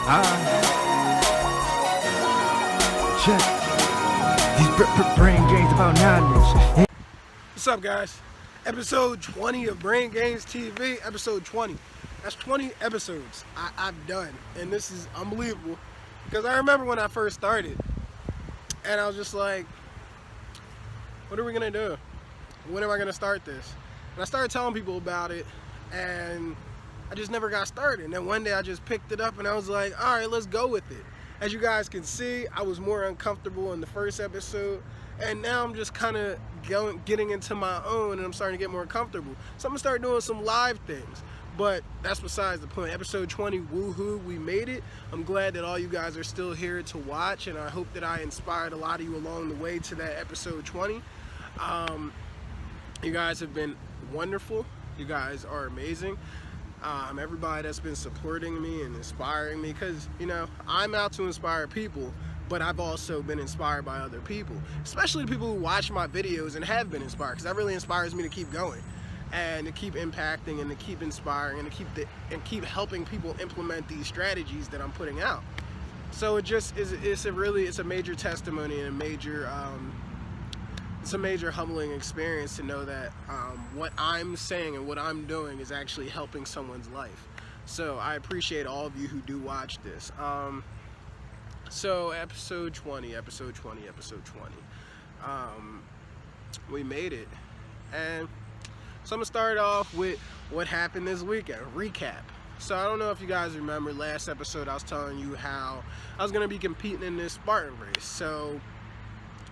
Check. These BrainGainz about knowledge. What's up, guys? Episode 20 of BrainGainz TV. Episode 20. That's 20 episodes I've done, and this is unbelievable because I remember when I first started, and I was just like, "What are we gonna do? When am I gonna start this?" And I started telling people about it, and I just never got started. And then one day I just picked it up and I was like, all right, let's go with it. As you guys can see, I was more uncomfortable in the first episode, and now I'm just kind of getting into my own, and I'm starting to get more comfortable. So I'm gonna start doing some live things, but that's besides the point. Episode 20, woohoo, we made it. I'm glad that all you guys are still here to watch, and I hope that I inspired a lot of you along the way to that episode 20. You guys have been wonderful. You guys are amazing. Everybody that's been supporting me and inspiring me, because you know I'm out to inspire people, but I've also been inspired by other people, especially the people who watch my videos and have been inspired, because that really inspires me to keep going and to keep impacting and to keep inspiring and to keep helping people implement these strategies that I'm putting out. So it just is, it's a major testimony and it's a major humbling experience to know that what I'm saying and what I'm doing is actually helping someone's life. So I appreciate all of you who do watch this. So episode 20, we made it. And so I'm gonna start off with what happened this weekend, recap. So I don't know if you guys remember last episode I was telling you how I was gonna be competing in this Spartan race. So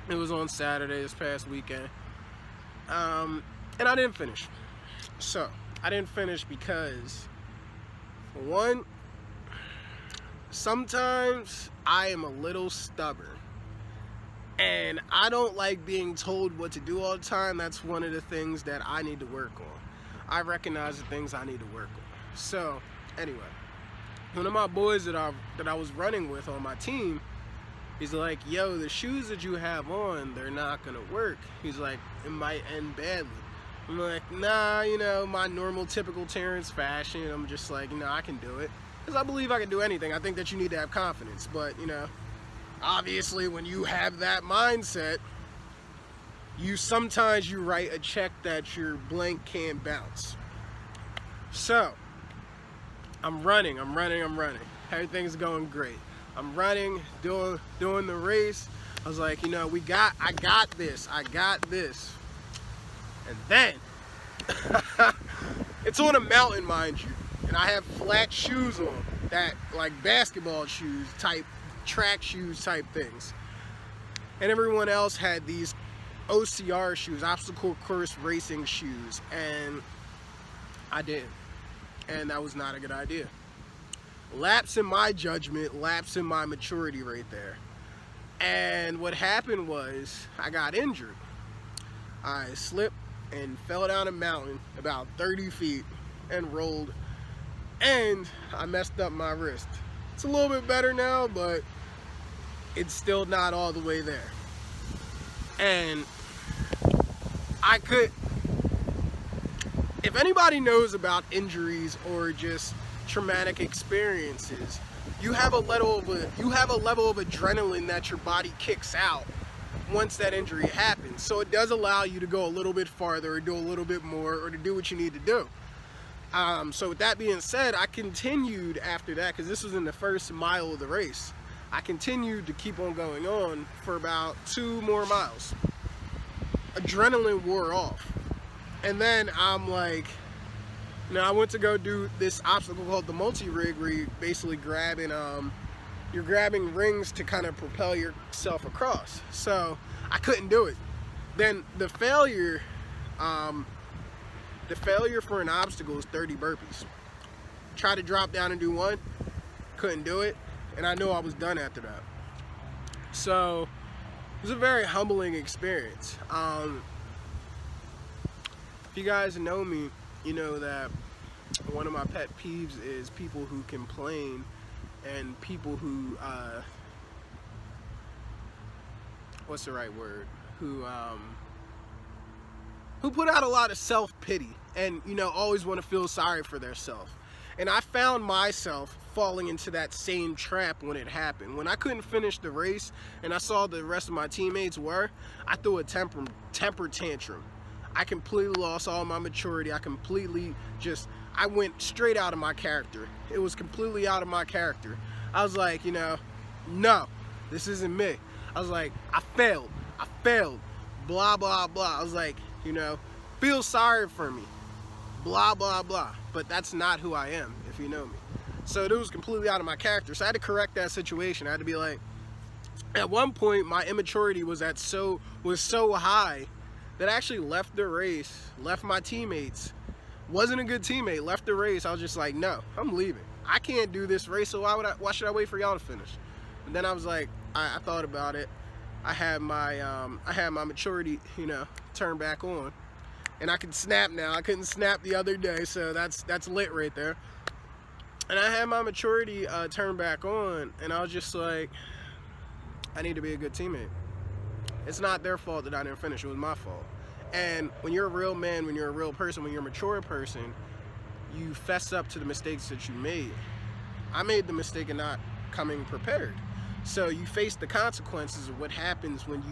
it was on Saturday this past weekend, and I didn't finish. So I didn't finish because, for one, sometimes I am a little stubborn, and I don't like being told what to do all the time. That's one of the things that I need to work on. I recognize the things I need to work on. So anyway, one of my boys that I was running with on my team, he's like, yo, the shoes that you have on, they're not gonna work. He's like, it might end badly. I'm like, nah, you know, my normal typical Terrence fashion. I'm just like, you know, I can do it. Because I believe I can do anything. I think that you need to have confidence. But, you know, obviously when you have that mindset, sometimes you write a check that your blank can't bounce. So, I'm running. Everything's going great. I'm running, doing the race. I was like, you know, I got this. And then, it's on a mountain, mind you, and I have flat shoes on, that like basketball shoes type, track shoes type things. And everyone else had these OCR shoes, obstacle course racing shoes, and I didn't. And that was not a good idea. Lapse in my judgment, lapse in my maturity right there. And what happened was I got injured. I slipped and fell down a mountain about 30 feet and rolled, and I messed up my wrist. It's a little bit better now, but it's still not all the way there. And if anybody knows about injuries or just traumatic experiences, you have a level of adrenaline that your body kicks out once that injury happens. So it does allow you to go a little bit farther or do a little bit more or to do what you need to do. So with that being said, I continued after that, because this was in the first mile of the race. I continued to keep on going on for about 2 more miles. Adrenaline wore off. And then I'm like, now I went to go do this obstacle called the multi-rig, where you're basically you're grabbing rings to kind of propel yourself across. So I couldn't do it. Then the failure for an obstacle is 30 burpees. Tried to drop down and do one, couldn't do it, and I knew I was done after that. So it was a very humbling experience. If you guys know me, you know that one of my pet peeves is people who complain and people who, what's the right word? Who put out a lot of self-pity and, you know, always want to feel sorry for themselves. And I found myself falling into that same trap when it happened. When I couldn't finish the race and I saw the rest of my teammates were, I threw a temper tantrum. I completely lost all my maturity. I went straight out of my character. It was completely out of my character. I was like, no, this isn't me. I was like, I failed, blah, blah, blah. I was like, feel sorry for me, blah, blah, blah. But that's not who I am, if you know me. So it was completely out of my character. So I had to correct that situation. I had to be like, at one point, my immaturity was so high that I actually left the race, left my teammates, wasn't a good teammate, left the race. I was just like, no, I'm leaving. I can't do this race, so why should I wait for y'all to finish? And then I was like, I thought about it. I had my maturity, turned back on, and I can snap now. I couldn't snap the other day, so that's lit right there. And I had my maturity turned back on, and I was just like, I need to be a good teammate. It's not their fault that I didn't finish. It was my fault. And when you're a real man, when you're a real person, when you're a mature person, you fess up to the mistakes that you made. I made the mistake of not coming prepared. So you face the consequences of what happens when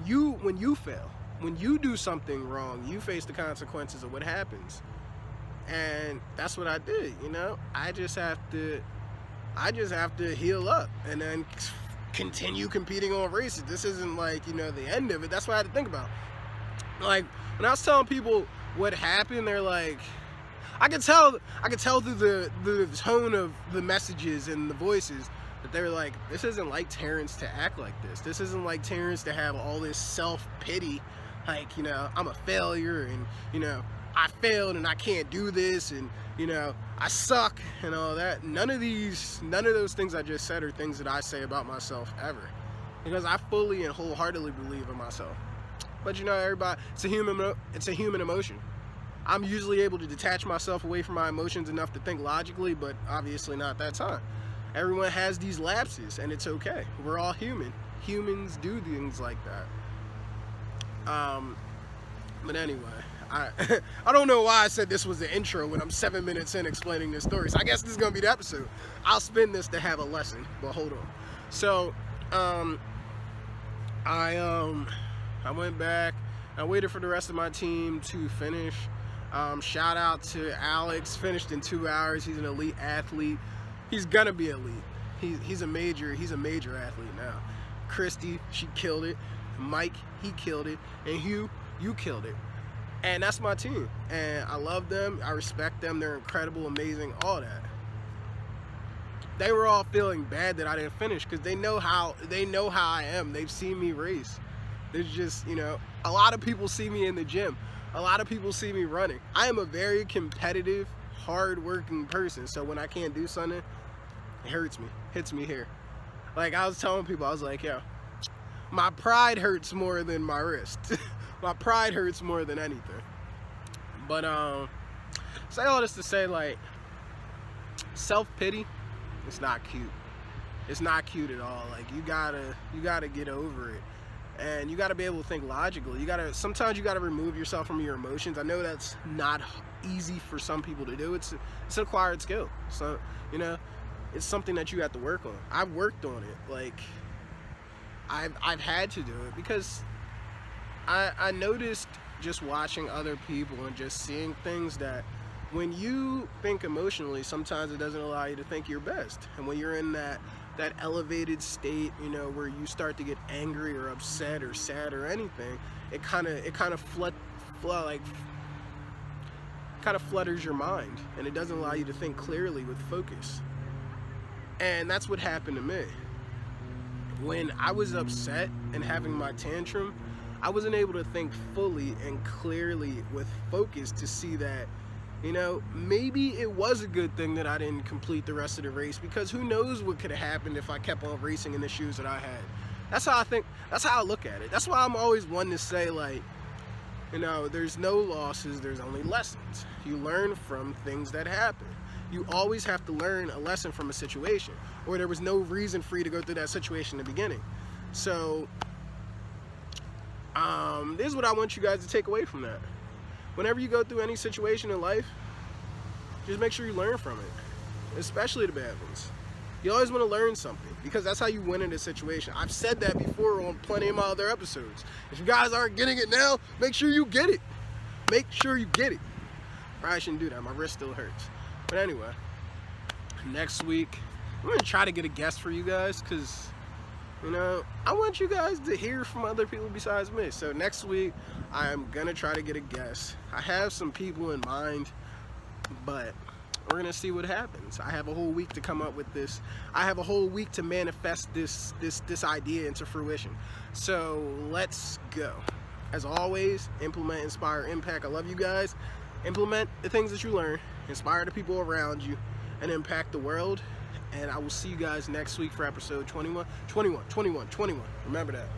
you fail. When you do something wrong, you face the consequences of what happens. And that's what I did, I just have to heal up and then continue competing on races. This isn't like, the end of it. That's what I had to think about. Like, when I was telling people what happened, they're like, I could tell through the tone of the messages and the voices that they were like, this isn't like Terrence to act like this. This isn't like Terrence to have all this self-pity, like, I'm a failure and, I failed and I can't do this and, I suck and all that. None of those things I just said are things that I say about myself ever, because I fully and wholeheartedly believe in myself. But everybody, it's a human emotion. I'm usually able to detach myself away from my emotions enough to think logically, but obviously not that time. Everyone has these lapses, and it's okay. We're all human. Humans do things like that. But anyway, I don't know why I said this was the intro when I'm 7 minutes in explaining this story. So I guess this is gonna be the episode. I'll spin this to have a lesson, but hold on. So, I went back. I waited for the rest of my team to finish. Shout out to Alex. Finished in 2 hours. He's an elite athlete. He's gonna be elite. He's a major athlete now. Christy, she killed it. Mike, he killed it. And Hugh, you killed it. And that's my team. And I love them. I respect them. They're incredible, amazing, all that. They were all feeling bad that I didn't finish because they know how I am. They've seen me race. There's just, a lot of people see me in the gym. A lot of people see me running. I am a very competitive, hard-working person. So when I can't do something, it hurts me. Hits me here. Like I was telling people, I was like, yo, my pride hurts more than my wrist. My pride hurts more than anything. But say all this to say, like, self-pity, it's not cute. It's not cute at all. Like, you gotta get over it. And you gotta be able to think logically. Sometimes you gotta remove yourself from your emotions. I know that's not easy for some people to do. It's an acquired skill. So, it's something that you have to work on. I've worked on it. Like, I've had to do it because I noticed just watching other people and just seeing things that when you think emotionally, sometimes it doesn't allow you to think your best. And when you're in that elevated state, where you start to get angry or upset or sad or anything, it kind of flutters your mind, and it doesn't allow you to think clearly with focus. And that's what happened to me. When I was upset and having my tantrum, I wasn't able to think fully and clearly with focus to see that, maybe it was a good thing that I didn't complete the rest of the race, because who knows what could have happened if I kept on racing in the shoes that I had. That's how I think. That's how I look at it. That's why I'm always one to say, like, there's no losses, there's only lessons. You learn from things that happen. You always have to learn a lesson from a situation, or there was no reason for you to go through that situation in the beginning. So, this is what I want you guys to take away from that. Whenever you go through any situation in life, just make sure you learn from it, especially the bad ones. You always want to learn something because that's how you win in a situation. I've said that before on plenty of my other episodes. If you guys aren't getting it now, make sure you get it. Make sure you get it. Probably shouldn't do that. My wrist still hurts. But anyway, next week, I'm going to try to get a guest for you guys because, you know, I want you guys to hear from other people besides me. So next week, I'm going to try to get a guest. I have some people in mind, but we're gonna see what happens. I have a whole week to come up with this. I have a whole week to manifest this idea into fruition. So let's go. As always, implement, inspire, impact. I love you guys. Implement the things that you learn, inspire the people around you, and impact the world. And I will see you guys next week for episode 21. Remember that.